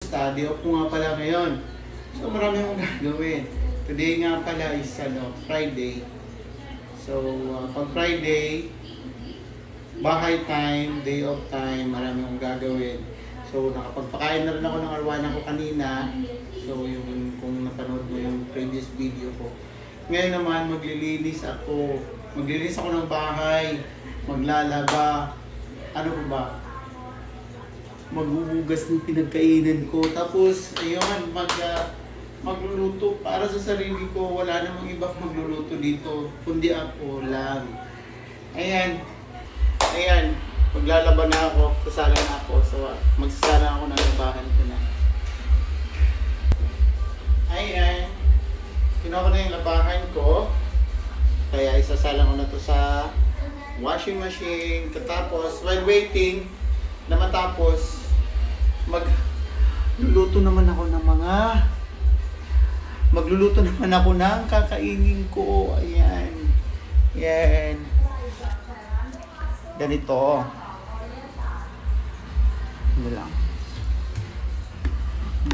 Kumusta? Day off ko nga pala ngayon. So marami akong gagawin. Today nga pala is Friday. So pag Friday, bahay time, day off time, marami akong gagawin. So nakapagpakain na rin ako ng arwana ko kanina. So yung kung napanood mo yung previous video ko. Ngayon naman maglilinis ako. Maglilinis ako ng bahay, maglalaba, ano ba? Maghuhugas ng pinagkainan ko. Tapos ayun, magluluto para sa sarili ko. Wala namang ibang magluluto dito, kundi ako lang. Ayan. Maglalaba na ako, sasala na ako. So magsasala ako ng labahan ko na. Ayan. Kinuha ko na yung labahan ko. Kaya isasala ko na to sa washing machine. Tapos while waiting na matapos, magluluto naman ako ng kakainin ko. Ayan. Ganito. Ano lang.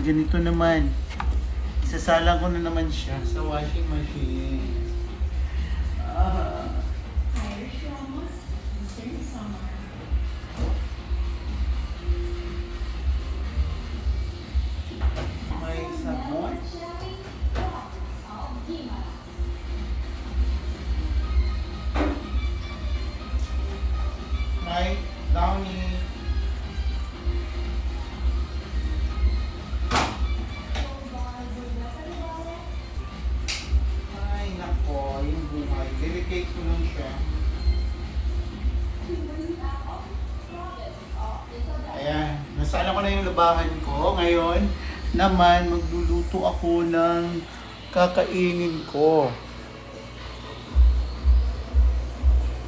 Ganito naman. Isasalang ko na naman siya sa washing machine. May sabon. May downy. Ay nako, yung buhay. Delicate ko lang siya. Ayan, nasala ko na yung labahan ko. Ngayon naman magluluto ako ng kakainin ko.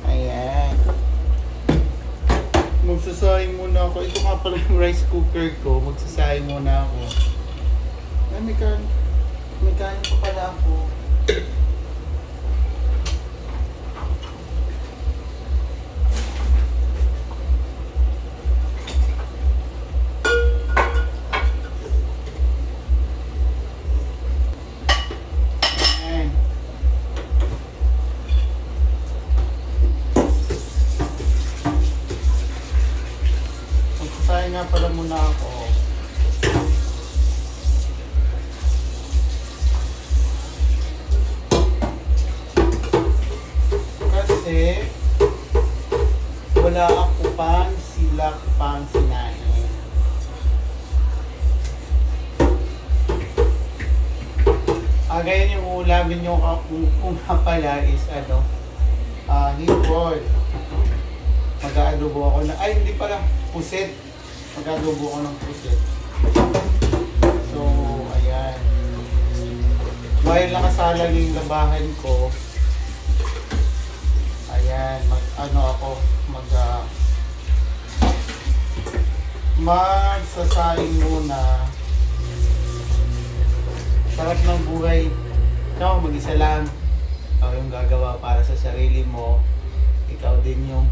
Ayan. Magsasayang muna ako. Ito nga pala yung rice cooker ko. Magsasayang muna ako. Ay, may kanin pa pala ako. Magsasayang nga pala muna ako. Kasi wala ako pang silak pang sinain. Ganyan yung ulamin nyo kung pala is hipon. Mag-aadobo ako na, ay hindi pala, pusit. Mag-aadobo ako ng pusit. So, ayan. While nakasalang yung labahan ko, ayan, magsasaing muna. Sarap ng buhay. No, mag-isa lang. Ikaw yung gagawa para sa sarili mo. Ikaw din yung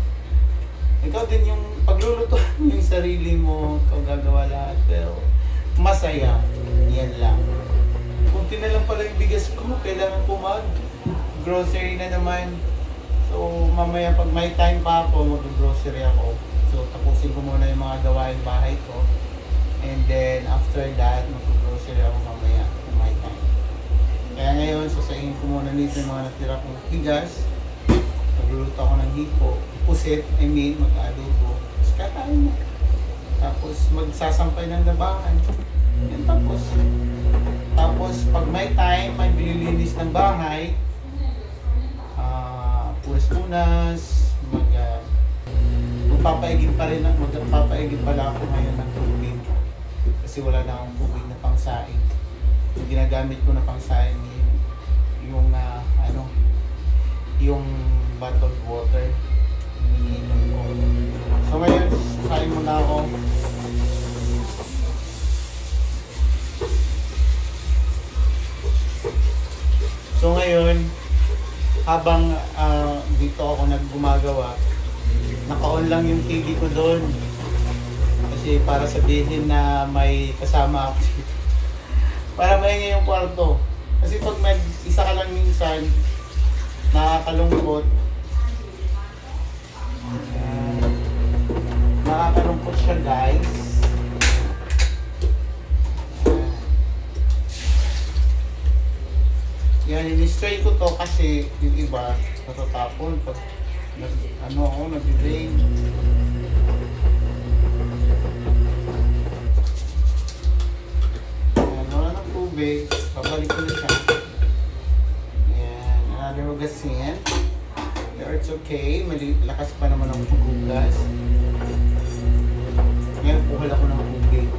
pagluluto yung sarili mo. Ikaw gagawa lahat. Pero masaya. Yan lang. Kunti na lang pala yung bigas ko. Kailangan ko mag-grocery na naman. So mamaya pag may time pa ako, mag-grocery ako. So tapusin ko muna yung mga gawain bahay ko. And then after that, mag-grocery ako mamaya. Kaya ngayon, sasayin ko muna nito yung mga natira kong higas. Magluluto ako ng hipo. Pusit, mag-adobo. Tapos kakain na. Tapos magsasampay ng labahan. Yan tapos pag may time, may bililinis ng bahay. Punas-punas. Magpapaigib pala ako ngayon ng tubig. Kasi wala na akong tubig na pangsaing. Yung ginagamit ko na pangsaing yung bottled water. Iniinom ko. So ngayon, sasaing muna ako. So ngayon, habang dito ako naggumagawa, naka-on lang yung TV ko doon. Kasi Kasi para sabihin na may kasama ako dito. Para maingay yung kwarto. Kasi pag isa ka lang minsan, nakakalungkot. Nakakalungkot siya, guys. Yan, in-stray ko to kasi yung iba natatapon pag nag-drain. Yan, wala ng tubig. Babalik ko na siya. Yan, another hugasin. There, it's okay. Lakas pa naman ang paghugas. Yan, puhal ako ng tubig.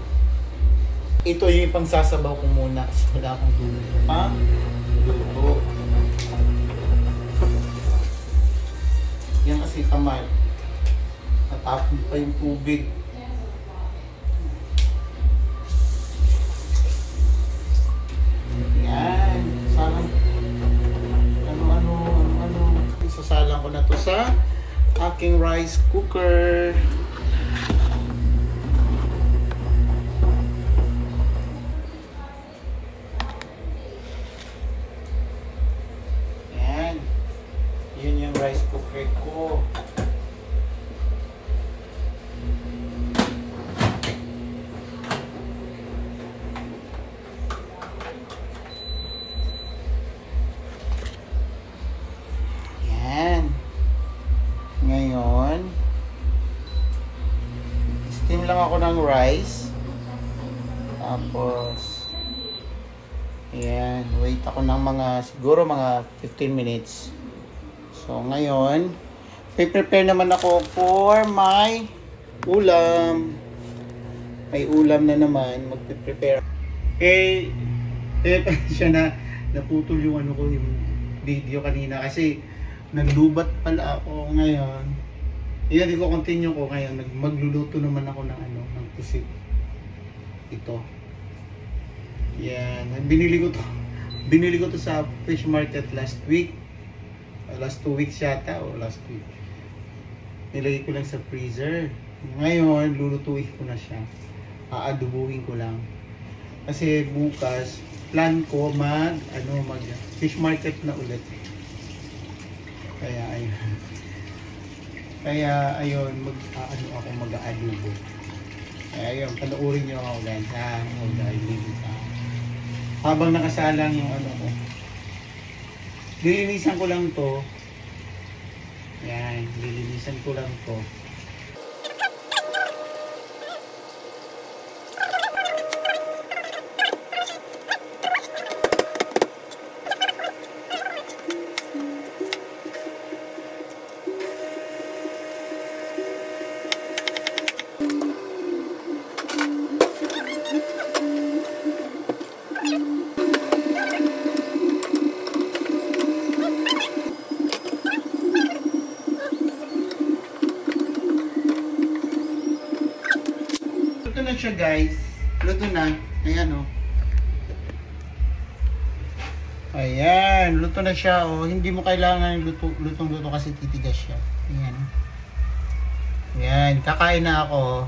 Ito yung pang sasabaw ko muna kasi wala akong tubig. Ha? Luto. Yan kasi tamad. Natapon pa yung tubig. Yan. Salang ano. Isasalang ko na to sa aking rice cooker. Yun yung rice cooker ko. Yan. Ngayon, steam lang ako ng rice. Tapos, yan. Wait ako ng siguro mga 15 minutes. So, ngayon, prepare naman ako for my ulam. May ulam na naman, magpe-prepare. Siya na naputol yung yung video kanina kasi naglubat pala ako ngayon. Hindi ko continue ko ngayon. Magluluto naman ako ng ng pusit. Ito. Yan, binili ko to sa fish market last week. Last 2 weeks yata o last week. Nilagay ko lang sa freezer. Ngayon, lulutuin ko na siya. Aadubuhin ko lang. Kasi bukas, plan ko mag fish market na ulit. Kaya ayun, ako mag-aadubo. Kaya ayun, panoorin niyo ako guys ha. Habang nakasalang yung ko. Lilinisan ko lang to. Yan, lilinisan ko lang to. Luto na siya guys. Luto na. Ayan o. Ayan. Luto na siya o. Hindi mo kailangan lutong-luto kasi titigas siya. Ayan. Ayan. Kakain na ako.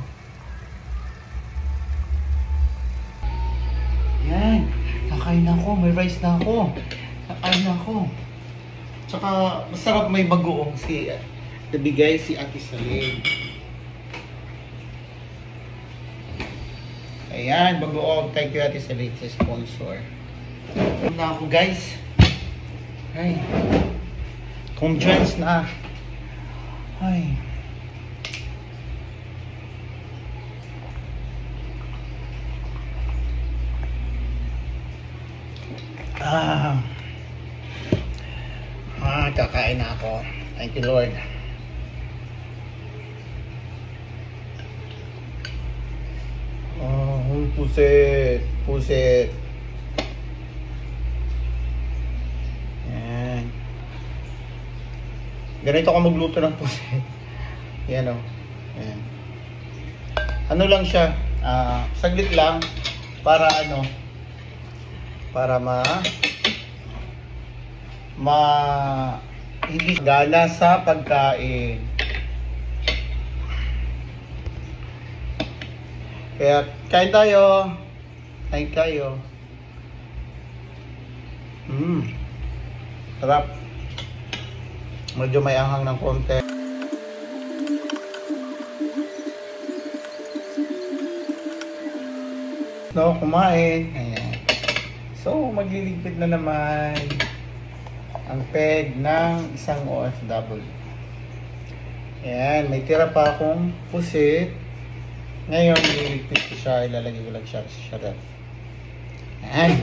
Ayan. Kakain na ako. May rice na ako. Kakain na ako. Tsaka masarap may bagoong nabigay si Ate Saling. Ayan, bagoong. Thank you Ate Saling sa sponsor. Na ako guys. Ay. Conjoins na. Ay. Kakain na ako. Thank you Lord. Pusit. Pusit. Yan. Ganito ako magluto ng pusit. Yan o. Yan. Ano lang siya. Saglit lang. Para para hindi gana sa pagkain. Kaya kain tayo. Kain tayo. Sarap. Medyo may anghang ng konti. No, kumain. Ayan. So, magliligpit na naman ang peg ng isang OFW. Ayan, may tira pa akong pusit. Ngayon, liligpit ko siya. Ilalagay ko lang siya sa ref. Ayan.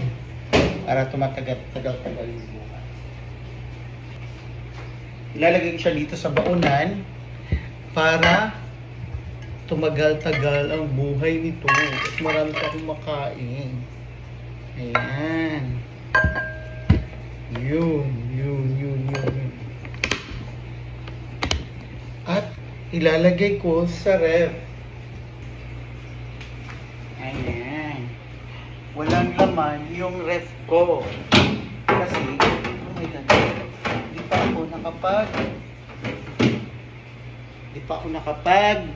Para tumatagal-tagal yung buka. Ilalagay ko siya dito sa baunan para tumagal-tagal ang buhay nito. At marami pa akong makain. Ayan. Yun. At ilalagay ko sa ref. Ayan. Walang laman yung ref ko. Kasi, oh my God, di pa ako nakapag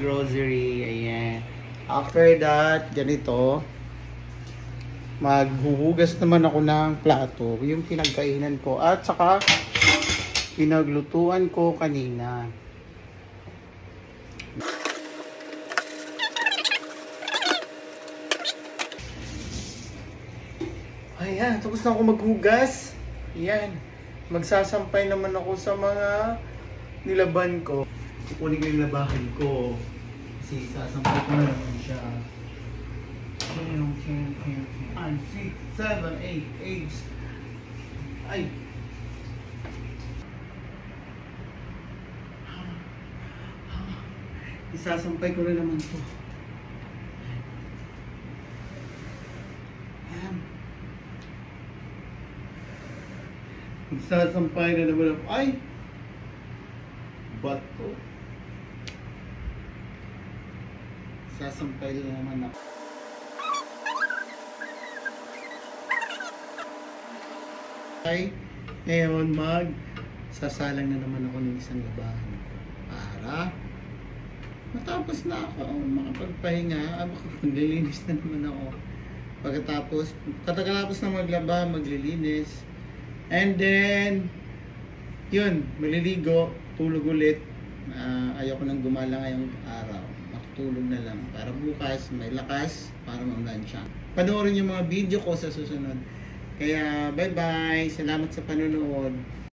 grocery. Ayan. After that, ganito, maghuhugas naman ako ng plato, yung pinagkainan ko at saka pinaglutuan ko kanina. Ayan, tapos na ako maghugas. Ayan, magsasampay naman ako sa mga nilaban ko. Kukunin ko yung labahan ko kasi sasampay ko na naman siya. 5, 6, 7, 8, 8. Ay! Isasampay ko na naman to. Ayan. Isasampay na naman ako. Ay! Bato. Isasampay na naman ako. Ay, ngayon sasalang na naman ako ng isang labahan ko para matapos na ako makapagpahinga, maglilinis na naman ako. Pagkatapos na maglaba, maglilinis, and then yun, maliligo, tulog ulit. Ayoko nang gumala ngayong araw, makatulog na lang para bukas may lakas para mamlansya. Panoorin yung mga video ko sa susunod. Kaya bye bye, salamat sa panonood.